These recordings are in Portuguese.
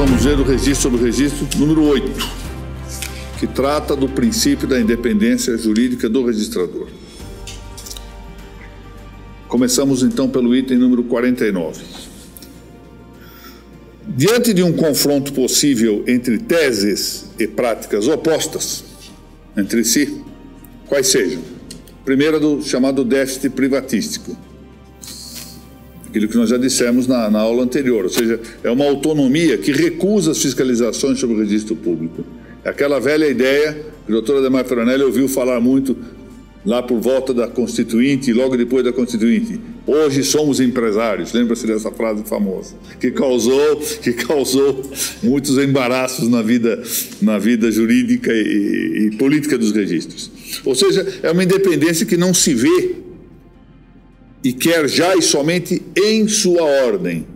vamos ver o registro sobre o registro número 8, que trata do princípio da independência jurídica do registrador. Começamos então pelo item número 49. Diante de um confronto possível entre teses e práticas opostas entre si, quais sejam? Primeira, do chamado déficit privatístico. Aquilo que nós já dissemos na aula anterior, ou seja, é uma autonomia que recusa as fiscalizações sobre o registro público. É aquela velha ideia que o doutor Ademar Ferranelli ouviu falar muito lá por volta da Constituinte e logo depois da Constituinte. Hoje somos empresários. Lembra-se dessa frase famosa, que causou muitos embaraços na vida jurídica e política dos registros. Ou seja, é uma independência que não se vê e quer já e somente em sua ordem,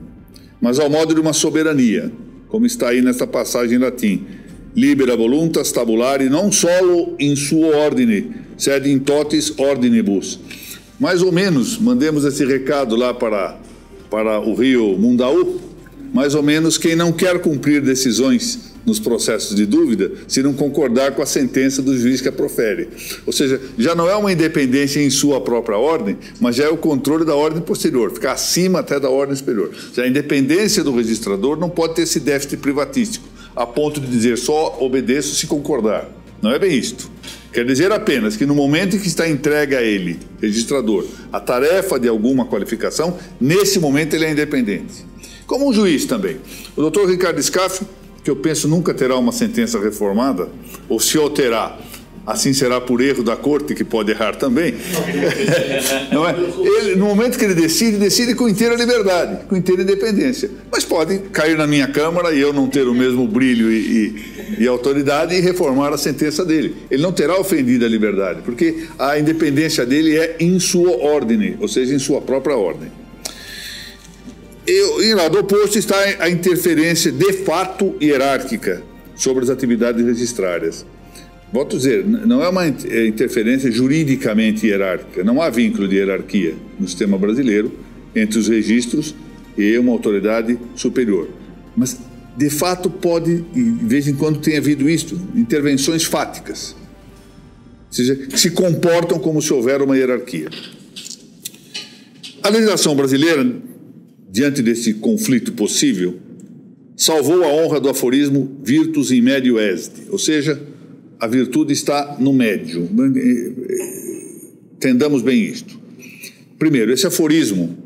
mas ao modo de uma soberania, como está aí nesta passagem em latim: libera voluntas tabulari non solo in suo ordine, sed in totis ordinibus. Mais ou menos, mandemos esse recado lá para o Rio Mundaú, mais ou menos quem não quer cumprir decisões nos processos de dúvida, se não concordar com a sentença do juiz que a profere. Ou seja, já não é uma independência em sua própria ordem, mas já é o controle da ordem posterior, ficar acima até da ordem superior. Já a independência do registrador não pode ter esse déficit privatístico, a ponto de dizer só obedeço se concordar. Não é bem isto. Quer dizer apenas que no momento em que está entregue a ele, registrador, a tarefa de alguma qualificação, nesse momento ele é independente. Como um juiz também. O doutor Ricardo Scaff, que eu penso nunca terá uma sentença reformada, ou se o terá, assim será por erro da corte, que pode errar também. Não é? Ele, no momento que ele decide com inteira liberdade, com inteira independência. Mas pode cair na minha Câmara e eu não ter o mesmo brilho e autoridade e reformar a sentença dele. Ele não terá ofendido a liberdade, porque a independência dele é in sua ordine, ou seja, em sua própria ordem. Em lado oposto está a interferência de fato hierárquica sobre as atividades registrárias. Volto a dizer, não é uma interferência juridicamente hierárquica, não há vínculo de hierarquia no sistema brasileiro entre os registros e uma autoridade superior. Mas, de fato, pode, e de vez em quando tem havido isto, intervenções fáticas, ou seja, que se comportam como se houver uma hierarquia. A legislação brasileira, diante desse conflito possível, salvou a honra do aforismo virtus in medio est, ou seja, a virtude está no médio. Entendamos bem isto. Primeiro, esse aforismo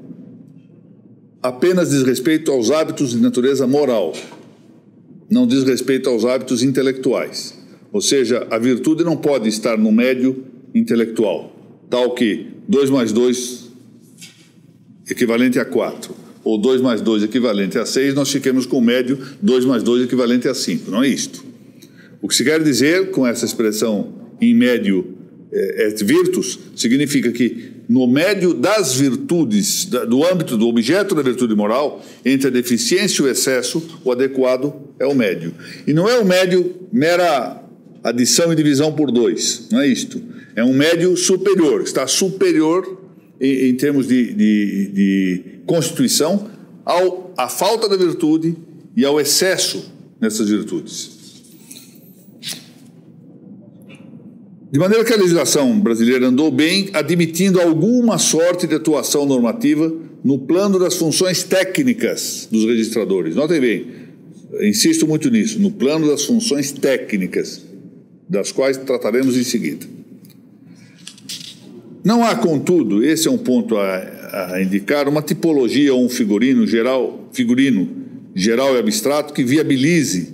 apenas diz respeito aos hábitos de natureza moral, não diz respeito aos hábitos intelectuais. Ou seja, a virtude não pode estar no médio intelectual, tal que 2 mais 2 equivalente a 4, ou 2 mais 2 equivalente a 6, nós fiquemos com o médio 2 mais 2 equivalente a 5. Não é isto. O que se quer dizer com essa expressão in medio est virtus significa que no médio das virtudes, do âmbito do objeto da virtude moral, entre a deficiência e o excesso, o adequado é o médio. E não é o médio mera adição e divisão por 2, não é isto. É um médio superior, está superior em termos de constituição à falta da virtude e ao excesso nessas virtudes. De maneira que a legislação brasileira andou bem, admitindo alguma sorte de atuação normativa no plano das funções técnicas dos registradores. Notem bem, insisto muito nisso, no plano das funções técnicas, das quais trataremos em seguida. Não há, contudo, esse é um ponto a indicar, uma tipologia ou um figurino geral e abstrato que viabilize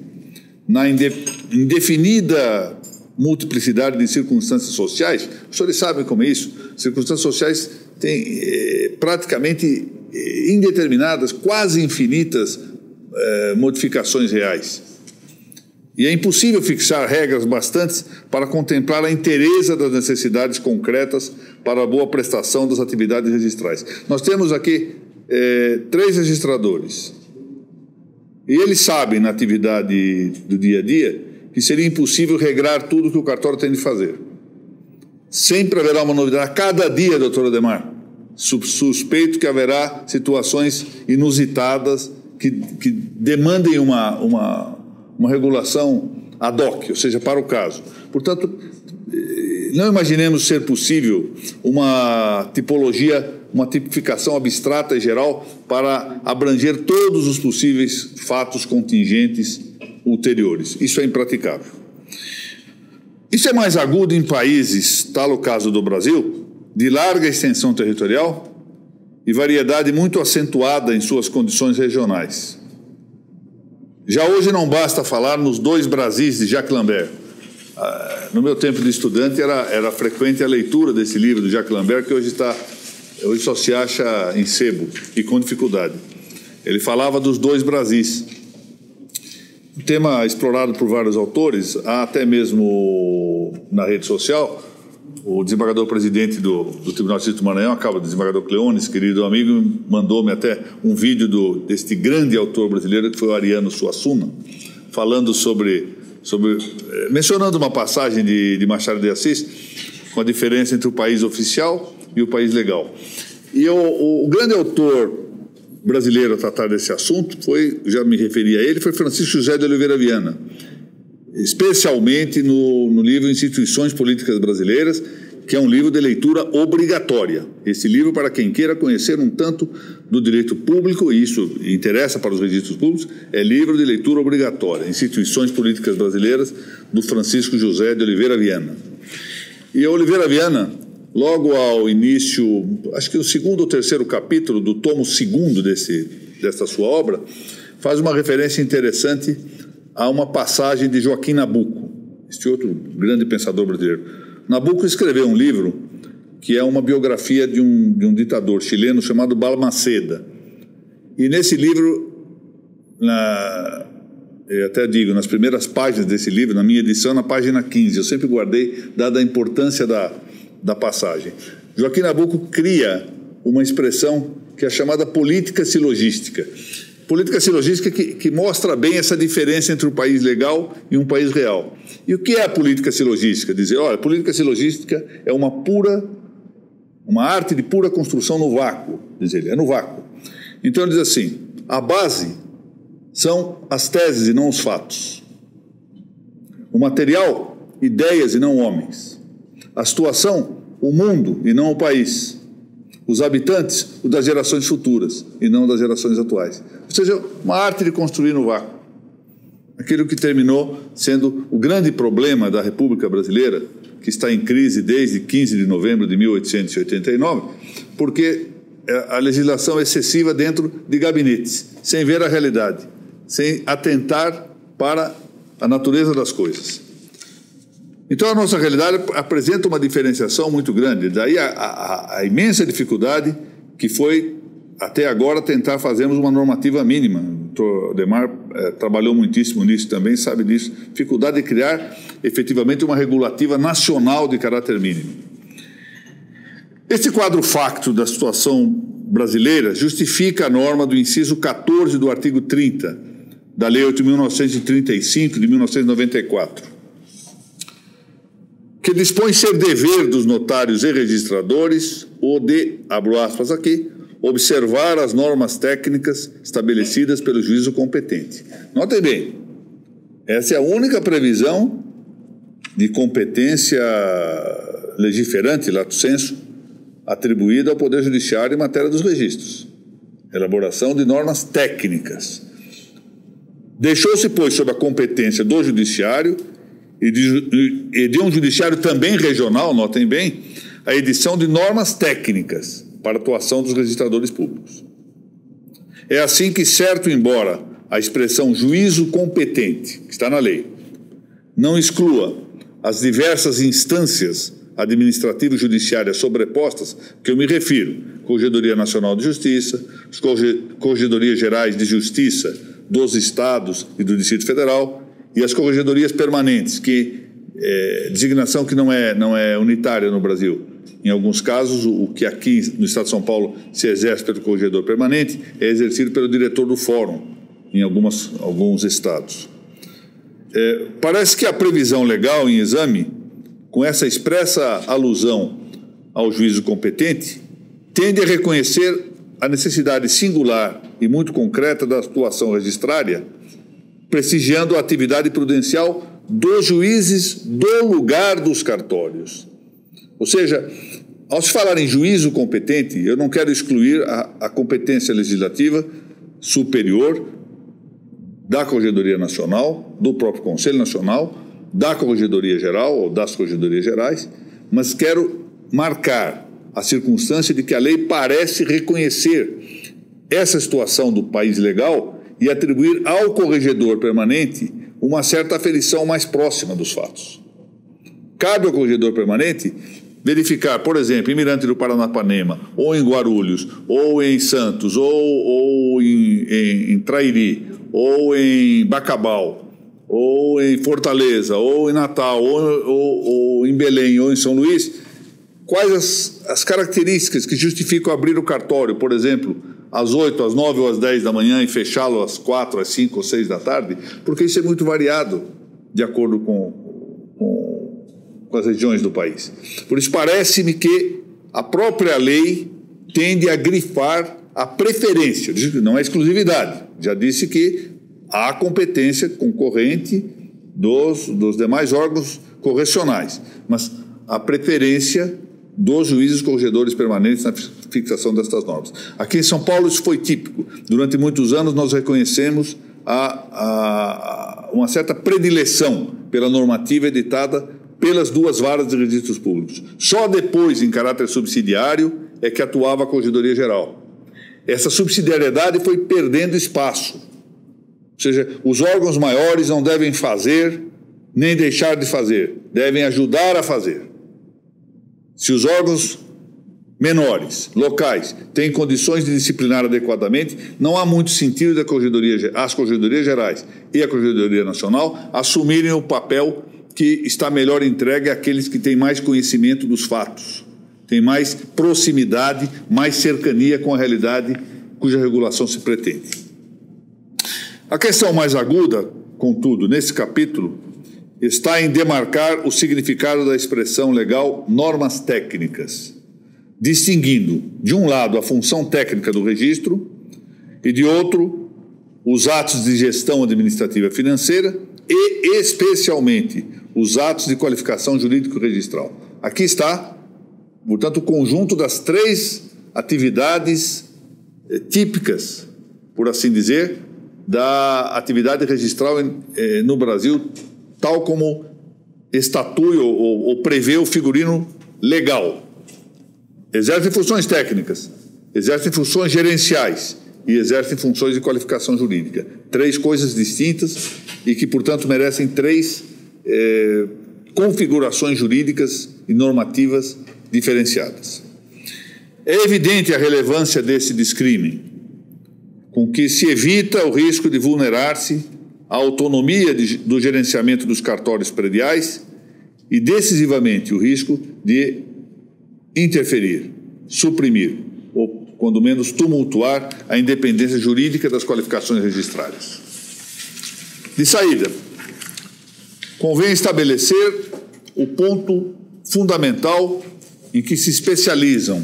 na indefinida multiplicidade de circunstâncias sociais. Os senhores sabem como é isso? Circunstâncias sociais têm praticamente indeterminadas, quase infinitas modificações reais. E é impossível fixar regras bastantes para contemplar a inteireza das necessidades concretas para a boa prestação das atividades registrais. Nós temos aqui 3 registradores. E eles sabem, na atividade do dia a dia, que seria impossível regrar tudo que o cartório tem de fazer. Sempre haverá uma novidade. A cada dia, doutor Ademar, suspeito que haverá situações inusitadas que demandem uma regulação ad hoc, ou seja, para o caso. Portanto, não imaginemos ser possível uma tipologia, uma tipificação abstrata e geral para abranger todos os possíveis fatos contingentes ulteriores. Isso é impraticável. Isso é mais agudo em países, tal o caso do Brasil, de larga extensão territorial e variedade muito acentuada em suas condições regionais. Já hoje não basta falar nos dois Brasis de Jacques Lambert. No meu tempo de estudante era frequente a leitura desse livro do Jacques Lambert, que hoje só se acha em sebo e com dificuldade. Ele falava dos dois Brasis. Um tema explorado por vários autores, há até mesmo na rede social. O desembargador-presidente do Tribunal de Justiça do Maranhão, o desembargador Cleones, querido amigo, mandou-me até um vídeo deste grande autor brasileiro, que foi o Ariano Suassuna, falando mencionando uma passagem de Machado de Assis, com a diferença entre o país oficial e o país legal. E o grande autor brasileiro a tratar desse assunto já me referi a ele, foi Francisco José de Oliveira Viana, especialmente no livro Instituições Políticas Brasileiras, que é um livro de leitura obrigatória. Esse livro, para quem queira conhecer um tanto do direito público, e isso interessa para os registros públicos, é livro de leitura obrigatória, Instituições Políticas Brasileiras, do Francisco José de Oliveira Viana. E Oliveira Viana, logo ao início, acho que o segundo ou terceiro capítulo do tomo segundo desta sua obra, faz uma referência interessante a uma passagem de Joaquim Nabuco, este outro grande pensador brasileiro. Nabuco escreveu um livro que é uma biografia de um ditador chileno chamado Balmaceda. E nesse livro, eu até digo, nas primeiras páginas desse livro, na minha edição, na página 15, eu sempre guardei, dada a importância da passagem. Joaquim Nabuco cria uma expressão que é chamada política silogística. Política silogística que mostra bem essa diferença entre um país legal e um país real. E o que é a política silogística? Dizer, olha, a política silogística é uma arte de pura construção no vácuo, diz ele, é no vácuo. Então ele diz assim, a base são as teses e não os fatos. O material, ideias e não homens. A situação, o mundo e não o país. Os habitantes, o das gerações futuras e não das gerações atuais. Ou seja, uma arte de construir no vácuo. Aquilo que terminou sendo o grande problema da República Brasileira, que está em crise desde 15 de novembro de 1889, porque a legislação é excessiva dentro de gabinetes, sem ver a realidade, sem atentar para a natureza das coisas. Então, a nossa realidade apresenta uma diferenciação muito grande. Daí a imensa dificuldade que foi, até agora, tentar fazermos uma normativa mínima. O doutor Ademar trabalhou muitíssimo nisso também, sabe disso. Dificuldade de criar, efetivamente, uma regulativa nacional de caráter mínimo. Este quadro facto da situação brasileira justifica a norma do inciso 14 do artigo 30 da Lei 8.935, de 1994. Que dispõe ser dever dos notários e registradores o de, abro aspas aqui, observar as normas técnicas estabelecidas pelo juízo competente. Notem bem, essa é a única previsão de competência legiferante, lato sensu, atribuída ao Poder Judiciário em matéria dos registros. Elaboração de normas técnicas. Deixou-se, pois, sob a competência do Judiciário e de um judiciário também regional, notem bem, a edição de normas técnicas para a atuação dos registradores públicos. É assim que, certo, embora a expressão juízo competente, que está na lei, não exclua as diversas instâncias administrativas judiciárias sobrepostas, que eu me refiro, Corregedoria Nacional de Justiça, as Corregedorias Gerais de Justiça dos Estados e do Distrito Federal, e as corregedorias permanentes, designação que não é unitária no Brasil. Em alguns casos, o que aqui no Estado de São Paulo se exerce pelo corregedor permanente é exercido pelo diretor do fórum, em alguns estados. Parece que a previsão legal em exame, com essa expressa alusão ao juízo competente, tende a reconhecer a necessidade singular e muito concreta da atuação registrária, prestigiando a atividade prudencial dos juízes do lugar dos cartórios. Ou seja, ao se falar em juízo competente, eu não quero excluir a competência legislativa superior da Corregedoria Nacional, do próprio Conselho Nacional, da Corregedoria Geral ou das Corregedorias Gerais, mas quero marcar a circunstância de que a lei parece reconhecer essa situação do país legal e atribuir ao corregedor permanente uma certa aferição mais próxima dos fatos. Cabe ao corregedor permanente verificar, por exemplo, em Mirante do Paranapanema, ou em Guarulhos, ou em Santos, ou em Trairi, ou em Bacabal, ou em Fortaleza, ou em Natal, ou em Belém, ou em São Luís, quais as características que justificam abrir o cartório, por exemplo, às 8, às 9 ou às 10 da manhã e fechá-lo às 4, às 5 ou 6 da tarde, porque isso é muito variado de acordo com as regiões do país. Por isso parece-me que a própria lei tende a grifar a preferência, não é exclusividade, já disse que há competência concorrente dos demais órgãos correcionais, mas a preferência dos juízes corregedores permanentes na fixação destas normas. Aqui em São Paulo isso foi típico. Durante muitos anos nós reconhecemos uma certa predileção pela normativa editada pelas duas varas de registros públicos. Só depois, em caráter subsidiário, é que atuava a Corregedoria Geral. Essa subsidiariedade foi perdendo espaço. Ou seja, os órgãos maiores não devem fazer nem deixar de fazer, devem ajudar a fazer. Se os órgãos menores, locais, têm condições de disciplinar adequadamente, não há muito sentido as Corregedorias Gerais e a Corregedoria Nacional assumirem o papel que está melhor entregue àqueles que têm mais conhecimento dos fatos, têm mais proximidade, mais cercania com a realidade cuja regulação se pretende. A questão mais aguda, contudo, nesse capítulo, está em demarcar o significado da expressão legal normas técnicas, distinguindo, de um lado, a função técnica do registro e, de outro, os atos de gestão administrativa financeira e, especialmente, os atos de qualificação jurídico-registral. Aqui está, portanto, o conjunto das três atividades típicas, por assim dizer, da atividade registral no Brasil, tal como estatui ou prevê o figurino legal. Exercem funções técnicas, exercem funções gerenciais e exercem funções de qualificação jurídica. Três coisas distintas e que, portanto, merecem três configurações jurídicas e normativas diferenciadas. É evidente a relevância desse discrimen, com que se evita o risco de vulnerar-se a autonomia do gerenciamento dos cartórios prediais e, decisivamente, o risco de interferir, suprimir ou, quando menos, tumultuar a independência jurídica das qualificações registrárias. De saída, convém estabelecer o ponto fundamental em que se especializam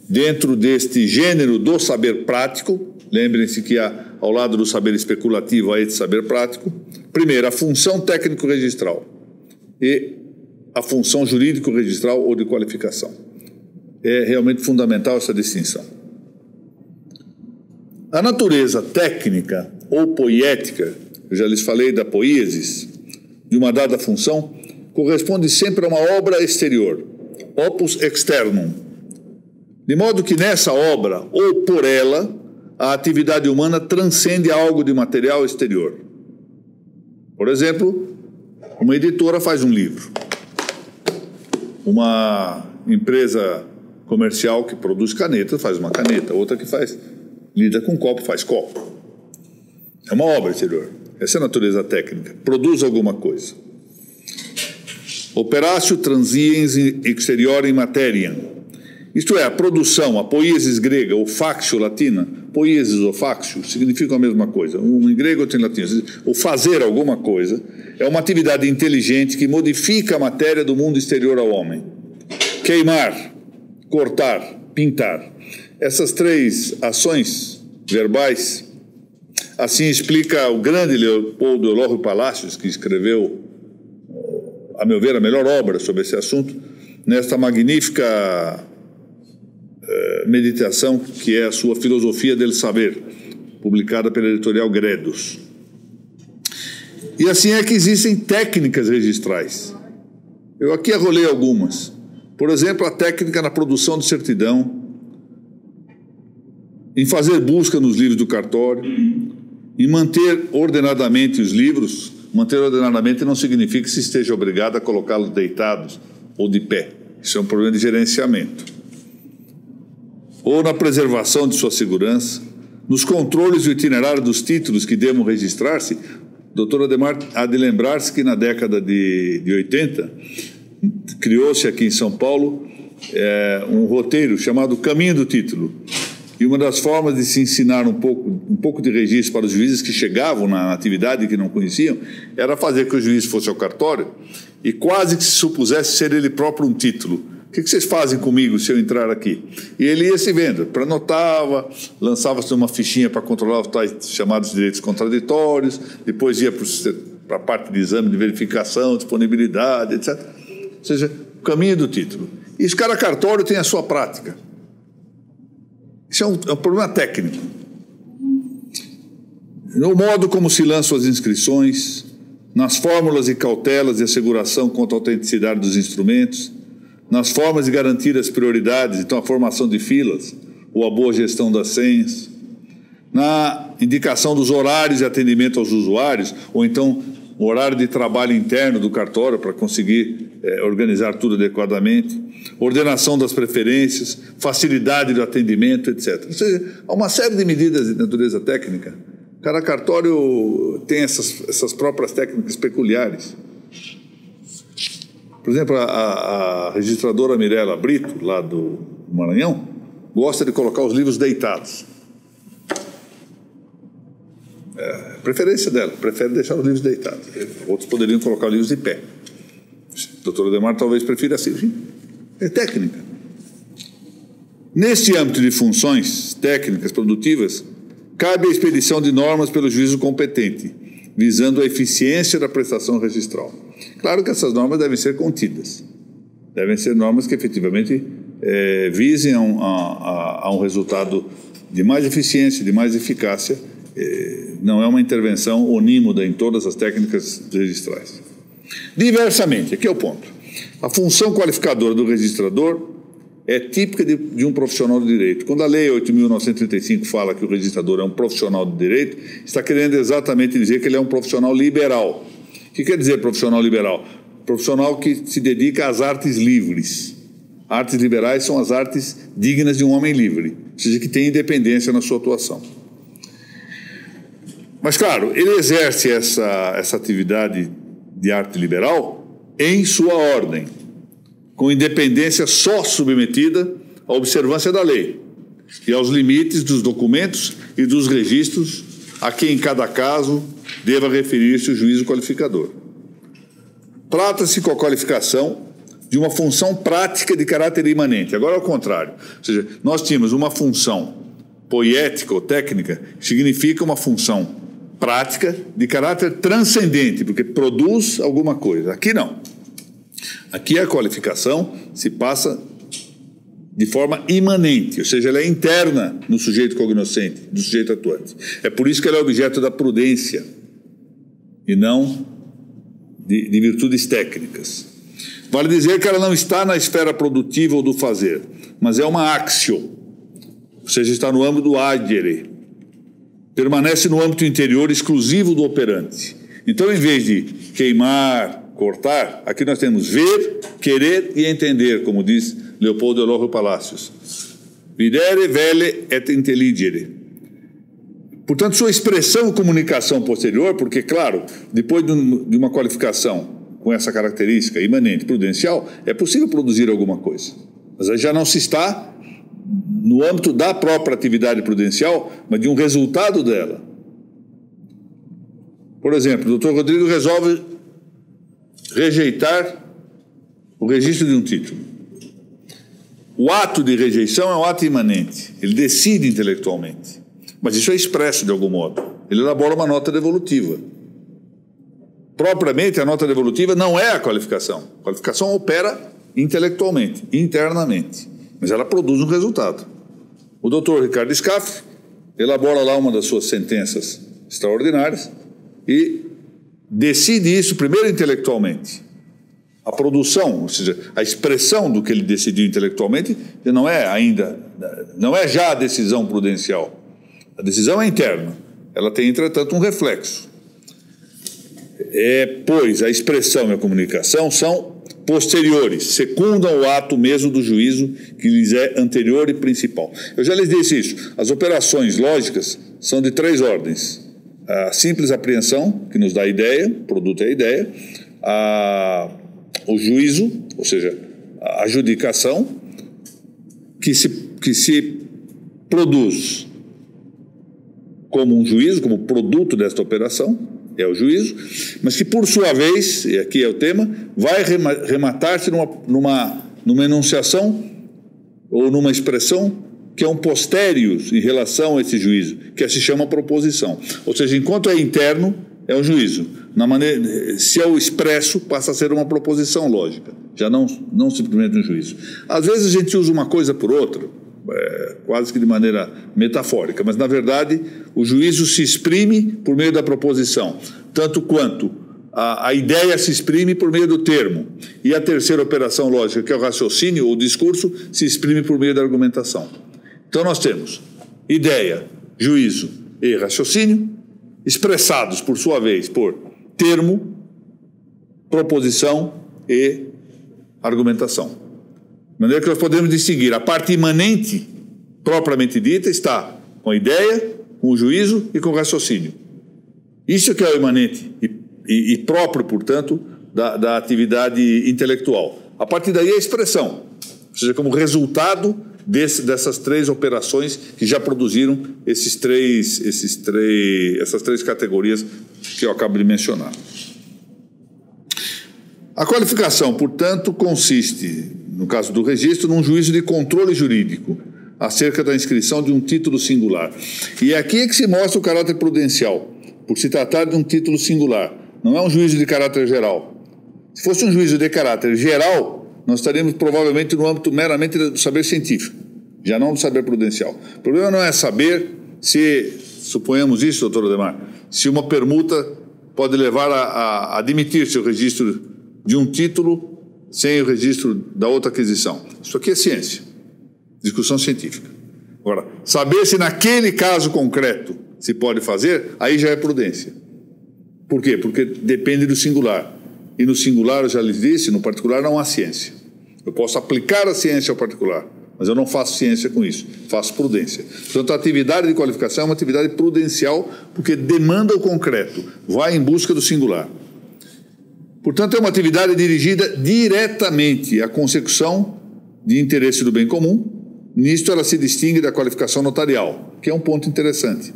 dentro deste gênero do saber prático. Lembrem-se que ao lado do saber especulativo há esse saber prático. Primeiro, a função técnico-registral e a função jurídico-registral ou de qualificação. É realmente fundamental essa distinção. A natureza técnica ou poética, eu já lhes falei da poiesis, de uma dada função, corresponde sempre a uma obra exterior, opus externum. De modo que nessa obra, ou por ela, a atividade humana transcende algo de material exterior. Por exemplo, uma editora faz um livro. Uma empresa comercial que produz caneta faz uma caneta. Outra que lida com copo faz copo. É uma obra exterior. Essa é a natureza técnica. Produz alguma coisa. Operatio transiens exteriorem materiam. Isto é, a produção, a poiesis grega ou factio latina, poiesis ou factio, significam a mesma coisa, um em grego, outro em latim. O fazer alguma coisa é uma atividade inteligente que modifica a matéria do mundo exterior ao homem. Queimar, cortar, pintar. Essas três ações verbais. Assim explica o grande Leopoldo Eulório Palacios, que escreveu, a meu ver, a melhor obra sobre esse assunto, nesta magnífica meditação que é a sua Filosofia del Saber, publicada pela editorial Gredos. E assim é que existem técnicas registrais. Eu aqui arrolei algumas. Por exemplo, a técnica na produção de certidão, em fazer busca nos livros do cartório, em manter ordenadamente os livros. Manter ordenadamente não significa que se esteja obrigado a colocá-los deitados ou de pé. Isso é um problema de gerenciamento. Ou na preservação de sua segurança, nos controles do itinerário dos títulos que devam registrar-se. Dr. Ademar há de lembrar-se que na década de 80 criou-se aqui em São Paulo um roteiro chamado Caminho do Título. E uma das formas de se ensinar um pouco de registro para os juízes que chegavam na atividade e que não conheciam, era fazer que o juiz fosse ao cartório e quase que se supusesse ser ele próprio um título. O que vocês fazem comigo se eu entrar aqui? E ele ia se vendo, anotava, lançava-se uma fichinha para controlar os tais chamados direitos contraditórios, depois ia para a parte de exame de verificação, disponibilidade, etc. Ou seja, o caminho do título. E cada cartório tem a sua prática. Isso é um problema técnico. No modo como se lançam as inscrições, nas fórmulas e cautelas de asseguração contra a autenticidade dos instrumentos, nas formas de garantir as prioridades, então a formação de filas, ou a boa gestão das senhas, na indicação dos horários de atendimento aos usuários, ou então o horário de trabalho interno do cartório para conseguir organizar tudo adequadamente, ordenação das preferências, facilidade do atendimento, etc. Ou seja, há uma série de medidas de natureza técnica. Cada cartório tem essas próprias técnicas peculiares. Por exemplo, a registradora Mirela Brito, lá do Maranhão, gosta de colocar os livros deitados. É a preferência dela, prefere deixar os livros deitados. Outros poderiam colocar os livros de pé. O doutor Ademar talvez prefira assim. É técnica. Neste âmbito de funções técnicas produtivas, cabe a expedição de normas pelo juízo competente, visando a eficiência da prestação registral. Claro que essas normas devem ser contidas. Devem ser normas que efetivamente visem a um resultado de mais eficiência, de mais eficácia. Não é uma intervenção onímoda em todas as técnicas registrais. Diversamente, aqui é o ponto. A função qualificadora do registrador é típica de um profissional do direito. Quando a Lei 8.935 fala que o registrador é um profissional do direito, está querendo exatamente dizer que ele é um profissional liberal. O que quer dizer profissional liberal? Profissional que se dedica às artes livres. Artes liberais são as artes dignas de um homem livre, ou seja, que tem independência na sua atuação. Mas, claro, ele exerce essa atividade de arte liberal em sua ordem, com independência só submetida à observância da lei e aos limites dos documentos e dos registros a que, em cada caso, deva referir-se o juízo qualificador. Trata-se com a qualificação de uma função prática de caráter imanente. Agora, ao contrário. Ou seja, nós tínhamos uma função poética ou técnica, que significa uma função prática de caráter transcendente, porque produz alguma coisa. Aqui não. Aqui a qualificação se passa de forma imanente, ou seja, ela é interna no sujeito cognoscente, do sujeito atuante. É por isso que ela é objeto da prudência e não de virtudes técnicas. Vale dizer que ela não está na esfera produtiva ou do fazer, mas é uma axio, ou seja, está no âmbito do agere. Permanece no âmbito interior exclusivo do operante. Então, em vez de queimar, cortar, aqui nós temos ver, querer e entender, como diz Leopoldo Eulório Palacios. Videre, vele et intelligere. Portanto, sua expressão e comunicação posterior, porque, claro, depois de uma qualificação com essa característica imanente, prudencial, é possível produzir alguma coisa. Mas aí já não se está no âmbito da própria atividade prudencial, mas de um resultado dela. Por exemplo, o Dr. Rodrigo resolve rejeitar o registro de um título. O ato de rejeição é um ato imanente, ele decide intelectualmente. Mas isso é expresso de algum modo. Ele elabora uma nota devolutiva. Propriamente, a nota devolutiva não é a qualificação. A qualificação opera intelectualmente, internamente, mas ela produz um resultado. O doutor Ricardo Scaff elabora lá uma das suas sentenças extraordinárias e decide isso primeiro intelectualmente. A produção, ou seja, a expressão do que ele decidiu intelectualmente não é já a decisão prudencial. A decisão é interna. Ela tem, entretanto, um reflexo. Pois a expressão e a comunicação são posteriores, secundam o ato mesmo do juízo que lhes é anterior e principal. Eu já lhes disse isso. As operações lógicas são de 3 ordens. A simples apreensão, que nos dá a ideia, o produto é a ideia, o juízo, ou seja, a adjudicação, que se produz como um juízo, como produto desta operação, é o juízo, mas que por sua vez, e aqui é o tema, vai rematar-se numa enunciação ou numa expressão que é um posterius em relação a esse juízo, que se chama proposição. Ou seja, enquanto é interno, é um juízo. Se é o expresso, passa a ser uma proposição lógica, já não simplesmente um juízo. Às vezes a gente usa uma coisa por outra, quase que de maneira metafórica, mas na verdade o juízo se exprime por meio da proposição, tanto quanto a ideia se exprime por meio do termo, e a terceira operação lógica, que é o raciocínio ou discurso, se exprime por meio da argumentação. Então nós temos ideia, juízo e raciocínio, expressados por sua vez por termo, proposição e argumentação. De maneira que nós podemos distinguir a parte imanente, propriamente dita, está com a ideia, com o juízo e com o raciocínio. Isso que é o imanente e próprio, portanto, da atividade intelectual. A partir daí é a expressão, ou seja, como resultado dessas 3 operações que já produziram essas três categorias que eu acabo de mencionar. A qualificação, portanto, consiste, no caso do registro, num juízo de controle jurídico acerca da inscrição de um título singular. E aqui é que se mostra o caráter prudencial, por se tratar de um título singular. Não é um juízo de caráter geral. Se fosse um juízo de caráter geral, nós estaríamos provavelmente no âmbito meramente do saber científico, já não do saber prudencial. O problema não é saber se, suponhamos isso, doutor Ademar, se uma permuta pode levar a admitir-se o registro de um título sem o registro da outra aquisição. Isso aqui é ciência, discussão científica. Agora, saber se naquele caso concreto se pode fazer, aí já é prudência. Por quê? Porque depende do singular. E no singular, eu já lhes disse, no particular não há ciência. Eu posso aplicar a ciência ao particular, mas eu não faço ciência com isso, faço prudência. Portanto, a atividade de qualificação é uma atividade prudencial, porque demanda o concreto, vai em busca do singular. Portanto, é uma atividade dirigida diretamente à consecução de interesse do bem comum. Nisto ela se distingue da qualificação notarial, que é um ponto interessante,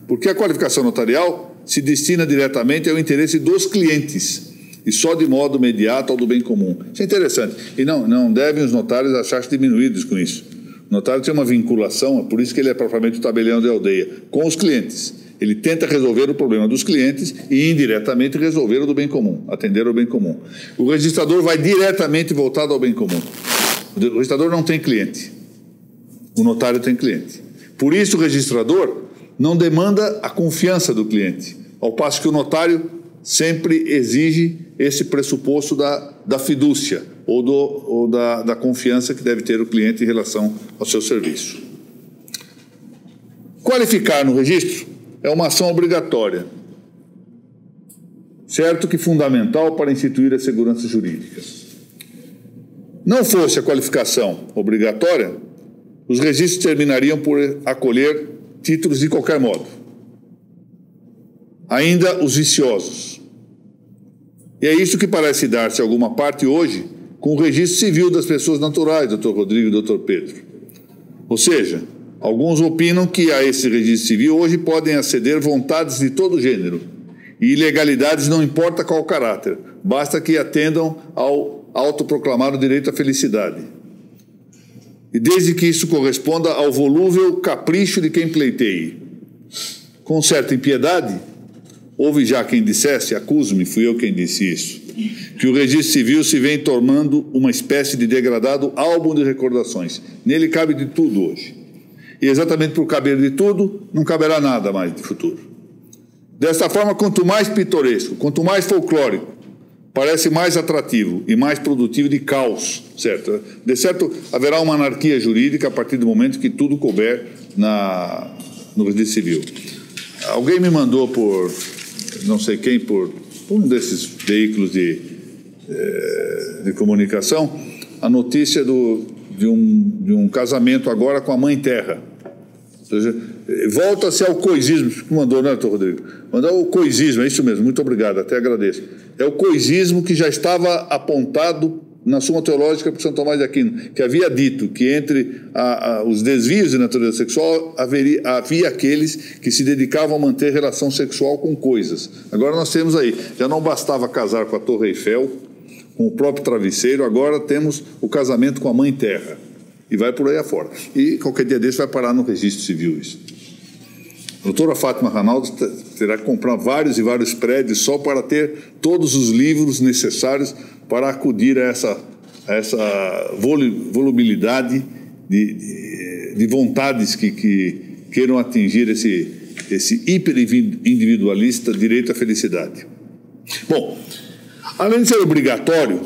porque a qualificação notarial se destina diretamente ao interesse dos clientes e só de modo imediato ao do bem comum. Isso é interessante. E não devem os notários achar-se diminuídos com isso. O notário tem uma vinculação, é por isso que ele é propriamente o tabelião de aldeia, com os clientes. Ele tenta resolver o problema dos clientes e indiretamente resolver o do bem comum, atender ao bem comum. O registrador vai diretamente voltado ao bem comum. O registrador não tem cliente. O notário tem cliente. Por isso o registrador não demanda a confiança do cliente, ao passo que o notário sempre exige esse pressuposto da fidúcia ou da confiança que deve ter o cliente em relação ao seu serviço. Qualificar no registro é uma ação obrigatória, certo que fundamental para instituir a segurança jurídica. Não fosse a qualificação obrigatória, os registros terminariam por acolher títulos de qualquer modo. Ainda os viciosos. E é isso que parece dar-se alguma parte hoje com o registro civil das pessoas naturais, doutor Rodrigo e doutor Pedro. Ou seja, alguns opinam que a esse registro civil hoje podem aceder vontades de todo gênero e ilegalidades não importa qual caráter, basta que atendam ao autoproclamado direito à felicidade. E desde que isso corresponda ao volúvel capricho de quem pleiteie. Com certa impiedade, houve já quem dissesse, acuso-me, fui eu quem disse isso, que o registro civil se vem tornando uma espécie de degradado álbum de recordações. Nele cabe de tudo hoje. E exatamente por caber de tudo, não caberá nada mais de futuro. Desta forma, quanto mais pitoresco, quanto mais folclórico, parece mais atrativo e mais produtivo de caos, certo? De certo, haverá uma anarquia jurídica a partir do momento que tudo couber no registro civil. Alguém me mandou por, não sei quem, por um desses veículos de comunicação, a notícia de um casamento agora com a Mãe Terra. Ou seja, volta-se ao coisismo, mandou, né, doutor Rodrigo? Mandou o coisismo, é isso mesmo, muito obrigado, até agradeço. É o coisismo que já estava apontado na Suma Teológica por São Tomás de Aquino, que havia dito que entre os desvios de natureza sexual havia aqueles que se dedicavam a manter relação sexual com coisas. Agora nós temos aí, já não bastava casar com a Torre Eiffel, com o próprio travesseiro, agora temos o casamento com a Mãe Terra. E vai por aí afora. E qualquer dia desse vai parar no registro civil isso. A doutora Fátima Ranaldo terá que comprar vários e vários prédios só para ter todos os livros necessários para acudir a essa volubilidade de vontades que queiram atingir esse hiperindividualista direito à felicidade. Bom, além de ser obrigatório,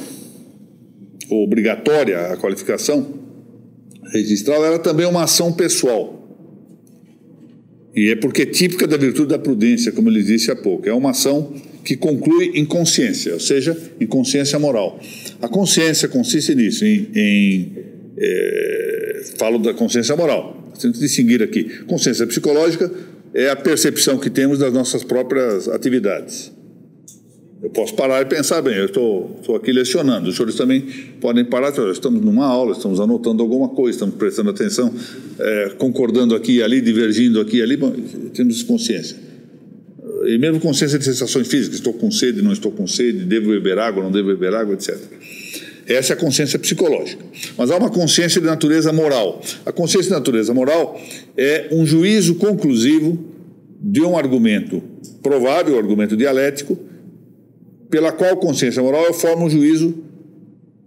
ou obrigatória a qualificação registral, ela também é uma ação pessoal. E é porque é típica da virtude da prudência, como eu lhes disse há pouco. É uma ação que conclui em consciência, ou seja, em consciência moral. A consciência consiste nisso, falo da consciência moral. Temos que distinguir aqui. Consciência psicológica é a percepção que temos das nossas próprias atividades. Eu posso parar e pensar, bem, eu estou aqui lecionando, os senhores também podem parar, estamos numa aula, estamos anotando alguma coisa, estamos prestando atenção, concordando aqui e ali, divergindo aqui e ali, bom, temos consciência. E mesmo consciência de sensações físicas, estou com sede, não estou com sede, devo beber água, não devo beber água, etc. Essa é a consciência psicológica. Mas há uma consciência de natureza moral. A consciência de natureza moral é um juízo conclusivo de um argumento provável, um argumento dialético, pela qual consciência moral eu formo um juízo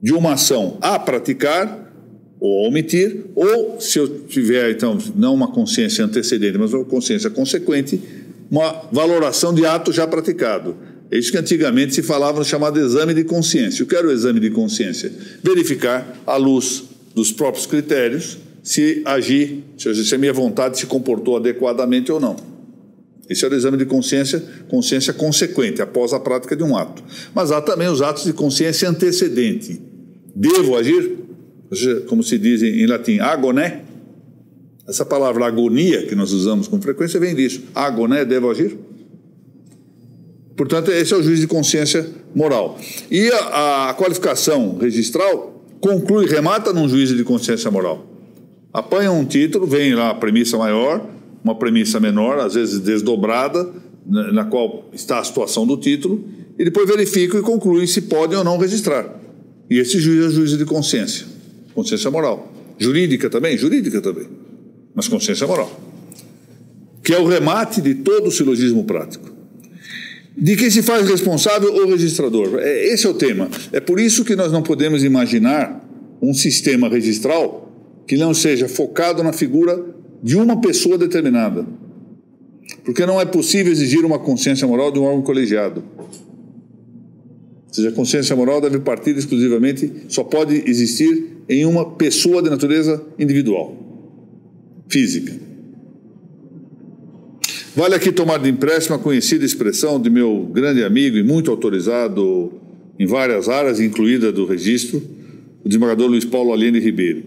de uma ação a praticar ou a omitir, ou, se eu tiver, então, não uma consciência antecedente, mas uma consciência consequente, uma valoração de ato já praticado. É isso que antigamente se falava no chamado exame de consciência. O que era o exame de consciência? Verificar, à luz dos próprios critérios, se agir, se a minha vontade se comportou adequadamente ou não. Esse é o exame de consciência consequente, após a prática de um ato. Mas há também os atos de consciência antecedente. Devo agir? Como se diz em latim, agoné. Essa palavra agonia, que nós usamos com frequência, vem disso. Agoné, devo agir? Portanto, esse é o juízo de consciência moral. E a qualificação registral conclui, remata num juízo de consciência moral. Apanha um título, vem lá a premissa maior, uma premissa menor, às vezes desdobrada, na qual está a situação do título, e depois verifica e conclui se pode ou não registrar. E esse juízo é o juízo de consciência moral. Jurídica também, mas consciência moral. Que é o remate de todo o silogismo prático. De quem se faz responsável o registrador. Esse é o tema. É por isso que nós não podemos imaginar um sistema registral que não seja focado na figura de uma pessoa determinada. Porque não é possível exigir uma consciência moral de um órgão colegiado. Ou seja, a consciência moral deve partir exclusivamente, só pode existir em uma pessoa de natureza individual, física. Vale aqui tomar de empréstimo a conhecida expressão de meu grande amigo e muito autorizado em várias áreas, incluída do registro, o desembargador Luiz Paulo Allende Ribeiro,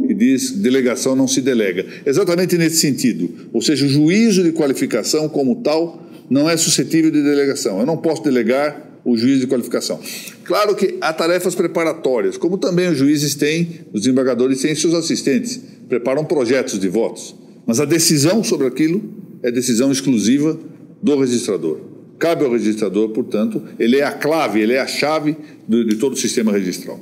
que diz: delegação não se delega. Exatamente nesse sentido. Ou seja, o juízo de qualificação como tal não é suscetível de delegação. Eu não posso delegar o juízo de qualificação. Claro que há tarefas preparatórias, como também os juízes têm, os desembargadores têm seus assistentes, preparam projetos de votos. Mas a decisão sobre aquilo é decisão exclusiva do registrador. Cabe ao registrador, portanto, ele é a clave, ele é a chave de todo o sistema registral.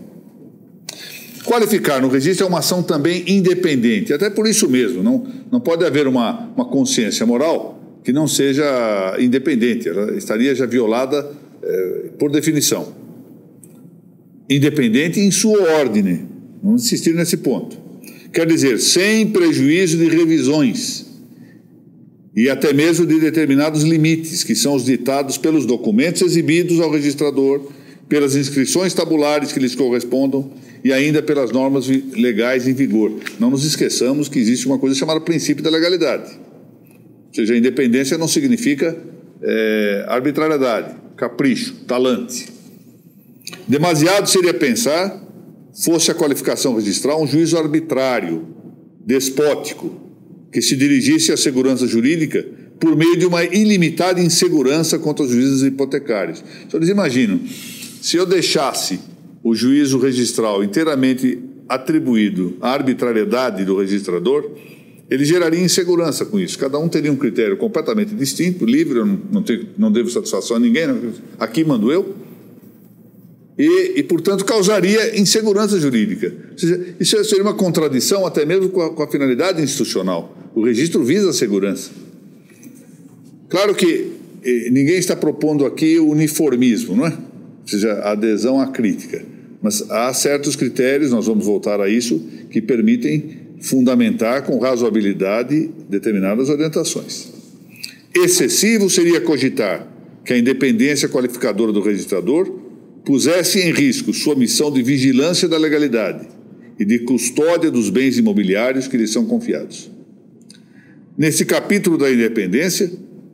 Qualificar no registro é uma ação também independente, até por isso mesmo, não pode haver uma consciência moral que não seja independente, ela estaria já violada por definição. Independente em sua ordem, vamos insistir nesse ponto. Quer dizer, sem prejuízo de revisões e até mesmo de determinados limites, que são os ditados pelos documentos exibidos ao registrador, pelas inscrições tabulares que lhes correspondam e ainda pelas normas legais em vigor. Não nos esqueçamos que existe uma coisa chamada princípio da legalidade. Ou seja, a independência não significa arbitrariedade, capricho, talante. Demasiado seria pensar, fosse a qualificação registral, um juízo arbitrário, despótico, que se dirigisse à segurança jurídica por meio de uma ilimitada insegurança contra os juízes hipotecários. Então, eles imaginam, se eu deixasse o juízo registral inteiramente atribuído à arbitrariedade do registrador, ele geraria insegurança com isso. Cada um teria um critério completamente distinto, livre, eu não devo satisfação a ninguém, aqui mando eu, e portanto, causaria insegurança jurídica. Ou seja, isso seria uma contradição até mesmo com a finalidade institucional. O registro visa a segurança. Claro que ninguém está propondo aqui o uniformismo, não é? Ou seja, a adesão à crítica. Mas há certos critérios, nós vamos voltar a isso, que permitem fundamentar com razoabilidade determinadas orientações. Excessivo seria cogitar que a independência qualificadora do registrador pusesse em risco sua missão de vigilância da legalidade e de custódia dos bens imobiliários que lhe são confiados. Nesse capítulo da independência,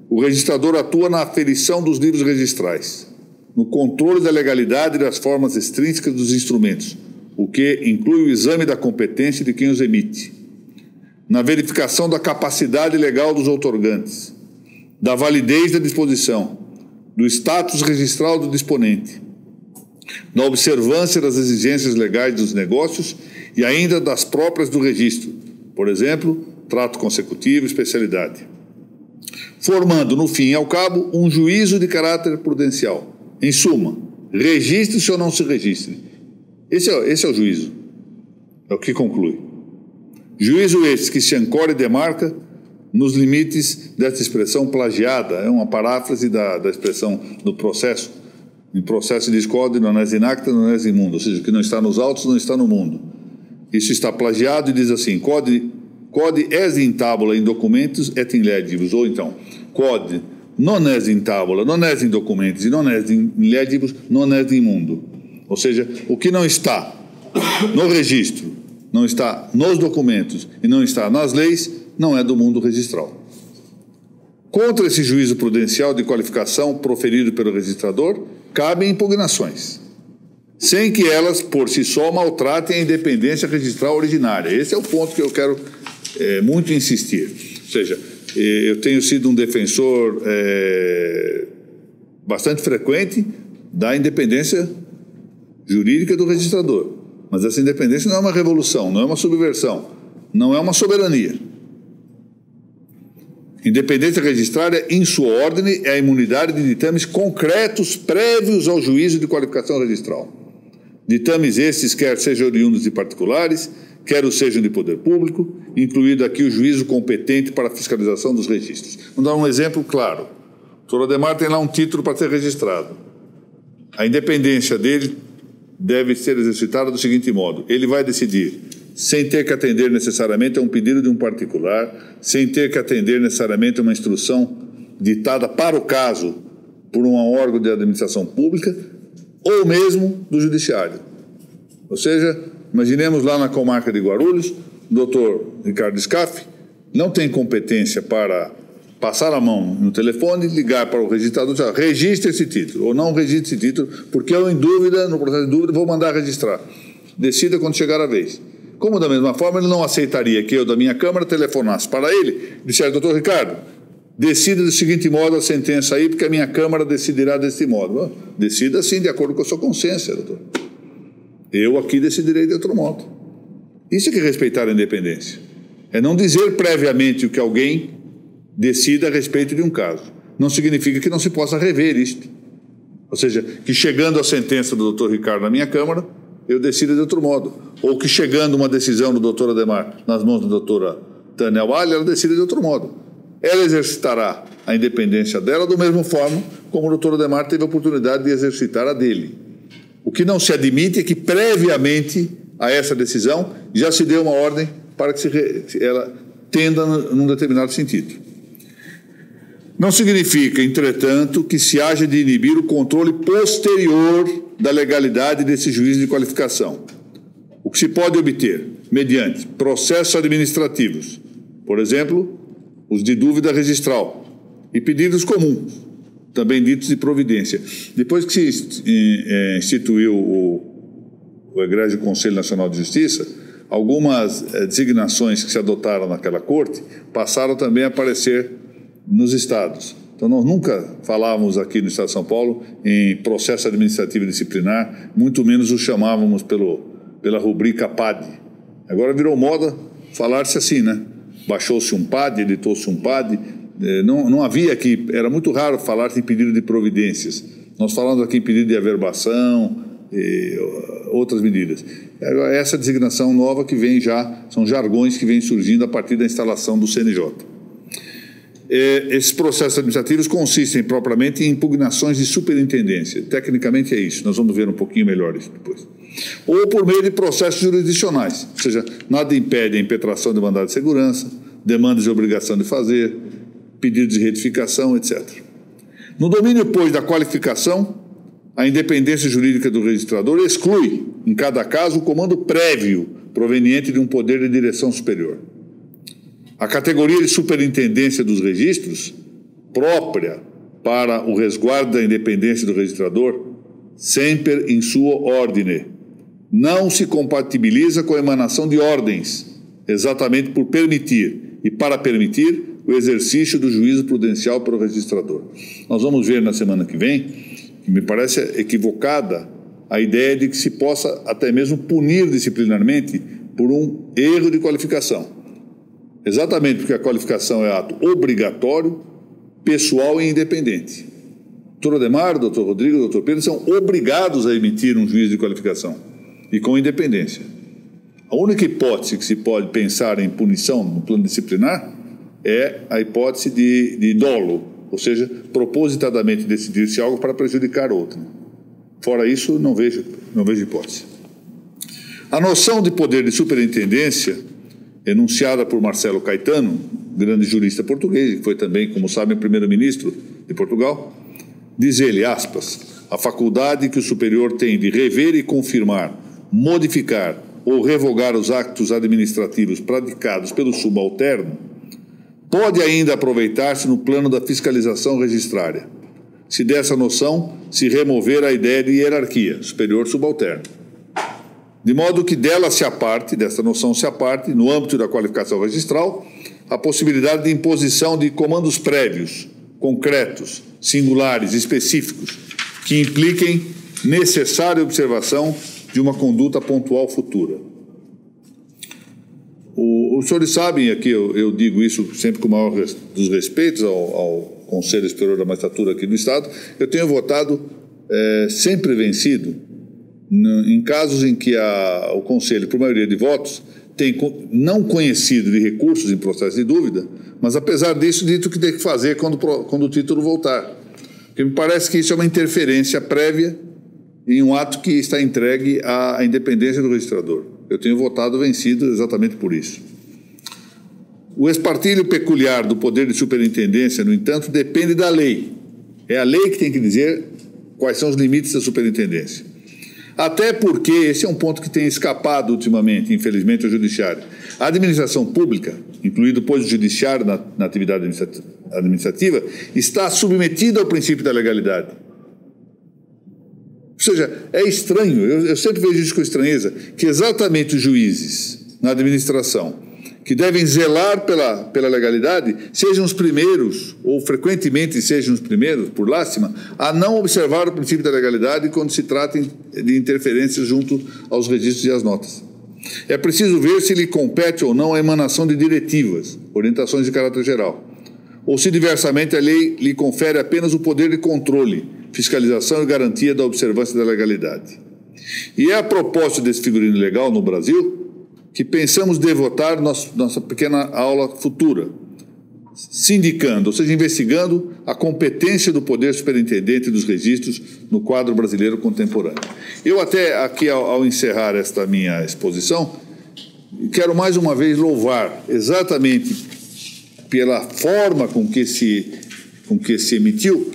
o registrador atua na aferição dos livros registrais, no controle da legalidade e das formas extrínsecas dos instrumentos, o que inclui o exame da competência de quem os emite, na verificação da capacidade legal dos outorgantes, da validez da disposição, do status registral do disponente, na observância das exigências legais dos negócios e ainda das próprias do registro, por exemplo, trato consecutivo e especialidade, formando, no fim e ao cabo, um juízo de caráter prudencial. Em suma, registre-se ou não se registre. Esse é o juízo, é o que conclui. Juízo esse que se ancora e demarca nos limites dessa expressão plagiada, é uma paráfrase da expressão do processo. Em processo diz code non est in acta, non est in mundo, ou seja, o que não está nos autos não está no mundo. Isso está plagiado e diz assim, code est in tabula in documentos et in legibus, ou então, code non est in tabula, non est in documentos e non est in legibus, non est in mundo. Ou seja, o que não está no registro, não está nos documentos e não está nas leis, não é do mundo registral. Contra esse juízo prudencial de qualificação proferido pelo registrador, cabem impugnações, sem que elas, por si só, maltratem a independência registral originária. Esse é o ponto que eu quero muito insistir. Ou seja, eu tenho sido um defensor bastante frequente da independência jurídica do registrador. Mas essa independência não é uma revolução, não é uma subversão, não é uma soberania. Independência registrária, em sua ordem, é a imunidade de ditames concretos prévios ao juízo de qualificação registral. Ditames estes, quer sejam oriundos de particulares, quer o sejam de poder público, incluído aqui o juízo competente para a fiscalização dos registros. Vamos dar um exemplo claro. O Dr. Ademar tem lá um título para ser registrado. A independência dele deve ser exercitada do seguinte modo: ele vai decidir, sem ter que atender necessariamente a um pedido de um particular, sem ter que atender necessariamente a uma instrução ditada para o caso por um órgão de administração pública ou mesmo do judiciário. Ou seja, imaginemos lá na comarca de Guarulhos, o doutor Ricardo Scaff não tem competência para passar a mão no telefone, ligar para o registrador e dizer, registre esse título, ou não registre esse título, porque eu, em dúvida, no processo de dúvida, vou mandar registrar. Decida quando chegar a vez. Como, da mesma forma, ele não aceitaria que eu, da minha Câmara, telefonasse para ele e dissesse, doutor Ricardo, decida do seguinte modo a sentença aí, porque a minha Câmara decidirá desse modo. Decida, sim, de acordo com a sua consciência, doutor. Eu aqui decidirei de outro modo. Isso é que é respeitar a independência. É não dizer previamente o que alguém decida a respeito de um caso. Não significa que não se possa rever isto. Ou seja, que chegando a sentença do doutor Ricardo na minha Câmara, eu decida de outro modo. Ou que chegando uma decisão do doutor Adhemar nas mãos da doutora Tânia Wali, ela decida de outro modo. Ela exercitará a independência dela da mesma forma como o doutor Adhemar teve a oportunidade de exercitar a dele. O que não se admite é que, previamente a essa decisão, já se deu uma ordem para que ela tenda num determinado sentido. Não significa, entretanto, que se haja de inibir o controle posterior da legalidade desse juízo de qualificação. O que se pode obter mediante processos administrativos, por exemplo, os de dúvida registral, e pedidos comuns, também ditos de providência. Depois que se instituiu o egrégio Conselho Nacional de Justiça, algumas designações que se adotaram naquela corte passaram também a aparecer nos estados. Então, nós nunca falávamos aqui no estado de São Paulo em processo administrativo disciplinar, muito menos o chamávamos pela rubrica PAD. Agora virou moda falar-se assim, né? Baixou-se um PAD, editou-se um PAD. Não havia aqui, era muito raro falar em pedido de providências. Nós falamos aqui em pedido de averbação e outras medidas. Essa designação nova que vem já, são jargões que vêm surgindo a partir da instalação do CNJ. Esses processos administrativos consistem propriamente em impugnações de superintendência. Tecnicamente é isso, nós vamos ver um pouquinho melhor isso depois. Ou por meio de processos jurisdicionais, ou seja, nada impede a impetração de mandado de segurança, demandas de obrigação de fazer, pedidos de retificação, etc. No domínio, pois, da qualificação, a independência jurídica do registrador exclui, em cada caso, o comando prévio proveniente de um poder de direção superior. A categoria de superintendência dos registros, própria para o resguardo da independência do registrador, sempre in suo ordine, não se compatibiliza com a emanação de ordens, exatamente por permitir e para permitir o exercício do juízo prudencial para o registrador. Nós vamos ver na semana que vem, que me parece equivocada a ideia de que se possa até mesmo punir disciplinarmente por um erro de qualificação. Exatamente porque a qualificação é ato obrigatório, pessoal e independente. Doutor Adhemar, doutor Rodrigo, doutor Pedro são obrigados a emitir um juízo de qualificação e com independência. A única hipótese que se pode pensar em punição no plano disciplinar é a hipótese de dolo, ou seja, propositadamente decidir-se algo para prejudicar outro. Fora isso, não vejo hipótese. A noção de poder de superintendência, enunciada por Marcelo Caetano, grande jurista português, que foi também, como sabem, primeiro-ministro de Portugal, diz ele, aspas, a faculdade que o superior tem de rever e confirmar, modificar ou revogar os actos administrativos praticados pelo subalterno, pode ainda aproveitar-se no plano da fiscalização registrária, se dessa noção se remover a ideia de hierarquia, superior-subalterno. De modo que desta noção se aparte, no âmbito da qualificação registral, a possibilidade de imposição de comandos prévios, concretos, singulares, específicos, que impliquem necessária observação de uma conduta pontual futura. Os senhores sabem, aqui eu digo isso sempre com o maior dos respeitos ao Conselho Superior da Magistratura aqui do Estado, eu tenho votado sempre vencido em casos em que o Conselho, por maioria de votos, tem não conhecido de recursos em processo de dúvida, mas apesar disso, dito que tem que fazer quando o título voltar. Porque me parece que isso é uma interferência prévia em um ato que está entregue à independência do registrador. Eu tenho votado vencido exatamente por isso. O espartilho peculiar do poder de superintendência, no entanto, depende da lei. É a lei que tem que dizer quais são os limites da superintendência. Até porque, esse é um ponto que tem escapado ultimamente, infelizmente, ao judiciário. A administração pública, incluído, pois, o judiciário na atividade administrativa, está submetida ao princípio da legalidade. Ou seja, é estranho, eu sempre vejo isso com estranheza, que exatamente os juízes na administração, que devem zelar pela legalidade, sejam os primeiros, ou frequentemente sejam os primeiros, por lástima, a não observar o princípio da legalidade quando se trata de interferências junto aos registros e às notas. É preciso ver se lhe compete ou não a emanação de diretivas, orientações de caráter geral, ou se diversamente a lei lhe confere apenas o poder de controle, fiscalização e garantia da observância da legalidade. E é a propósito desse figurino legal no Brasil que pensamos devotar nossa pequena aula futura, sindicando, ou seja, investigando a competência do poder superintendente dos registros no quadro brasileiro contemporâneo. Eu até aqui, ao encerrar esta minha exposição, quero mais uma vez louvar exatamente pela forma com que se emitiu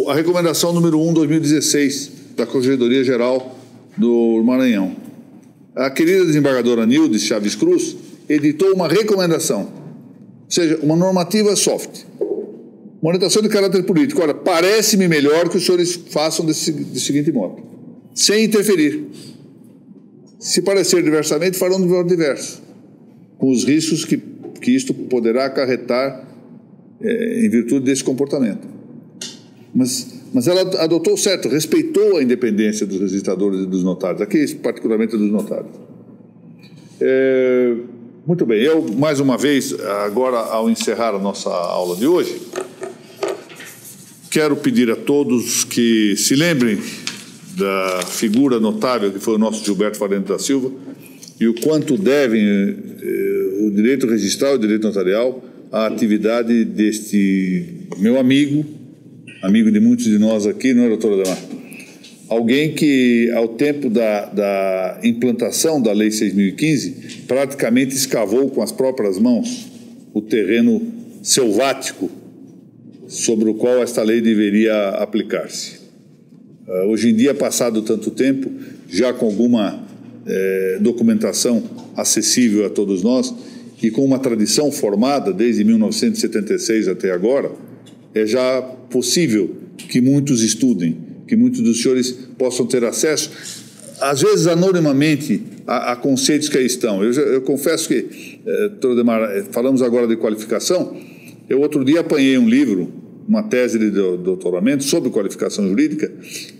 a recomendação número 1/2016 da Corregedoria Geral do Maranhão. A querida desembargadora Nilde Chaves Cruz editou uma recomendação, ou seja, uma normativa soft, uma orientação de caráter político. Olha, parece-me melhor que os senhores façam desse seguinte modo, sem interferir. Se parecer diversamente, farão de modo diverso, com os riscos que isto poderá acarretar em virtude desse comportamento. Mas ela adotou certo, respeitou a independência dos registradores e dos notários, aqui particularmente dos notários. Muito bem, eu mais uma vez, agora ao encerrar a nossa aula de hoje, quero pedir a todos que se lembrem da figura notável que foi o nosso Gilberto Valente da Silva e o quanto devem o direito registral e o direito notarial à atividade deste meu amigo de muitos de nós aqui, não é, doutor Ademar? Alguém que, ao tempo da implantação da Lei 6.015, praticamente escavou com as próprias mãos o terreno selvático sobre o qual esta lei deveria aplicar-se. Hoje em dia, passado tanto tempo, já com alguma documentação acessível a todos nós e com uma tradição formada desde 1976 até agora, é já possível que muitos estudem, que muitos dos senhores possam ter acesso, às vezes anonimamente, a conceitos que aí estão. Eu confesso que, doutor Ademar, falamos agora de qualificação, eu outro dia apanhei um livro, uma tese de doutoramento sobre qualificação jurídica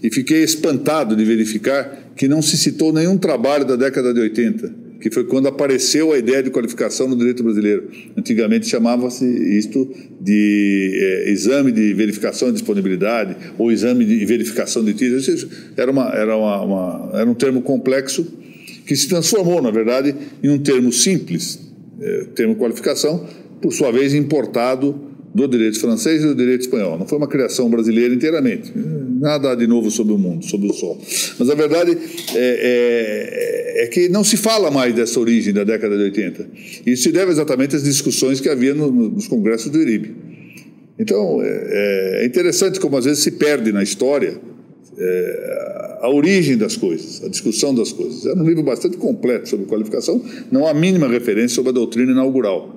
e fiquei espantado de verificar que não se citou nenhum trabalho da década de 80, que foi quando apareceu a ideia de qualificação no direito brasileiro. Antigamente chamava-se isto de exame de verificação de disponibilidade ou exame de verificação de títulos. Era um termo complexo que se transformou, na verdade, em um termo simples, termo qualificação, por sua vez importado do direito francês e do direito espanhol. Não foi uma criação brasileira inteiramente. Nada de novo sobre o mundo, sobre o sol. Mas a verdade é que não se fala mais dessa origem da década de 80. Isso se deve exatamente às discussões que havia nos congressos do IRIB. Então, é interessante como às vezes se perde na história a origem das coisas, a discussão das coisas. É um livro bastante completo sobre qualificação, não há mínima referência sobre a doutrina inaugural.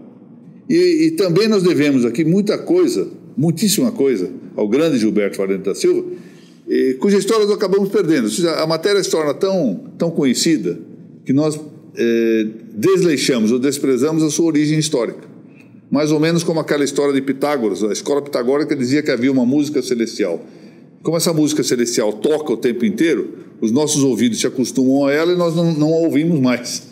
E também nós devemos aqui muitíssima coisa, ao grande Gilberto Valente da Silva, cuja história nós acabamos perdendo. Ou seja, a matéria se torna tão conhecida que nós desleixamos ou desprezamos a sua origem histórica. Mais ou menos como aquela história de Pitágoras, a escola pitagórica dizia que havia uma música celestial. Como essa música celestial toca o tempo inteiro, os nossos ouvidos se acostumam a ela e nós não a ouvimos mais.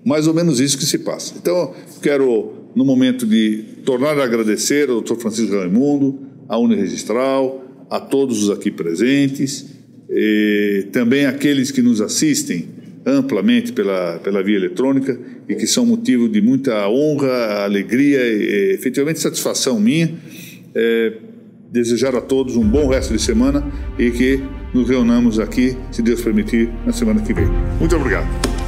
Mais ou menos isso que se passa. Então, quero, no momento de tornar a agradecer ao doutor Francisco Raimundo, à Uniregistral, a todos os aqui presentes, e também aqueles que nos assistem amplamente pela via eletrônica e que são motivo de muita honra, alegria e efetivamente satisfação minha, desejar a todos um bom resto de semana e que nos reunamos aqui, se Deus permitir, na semana que vem. Muito obrigado.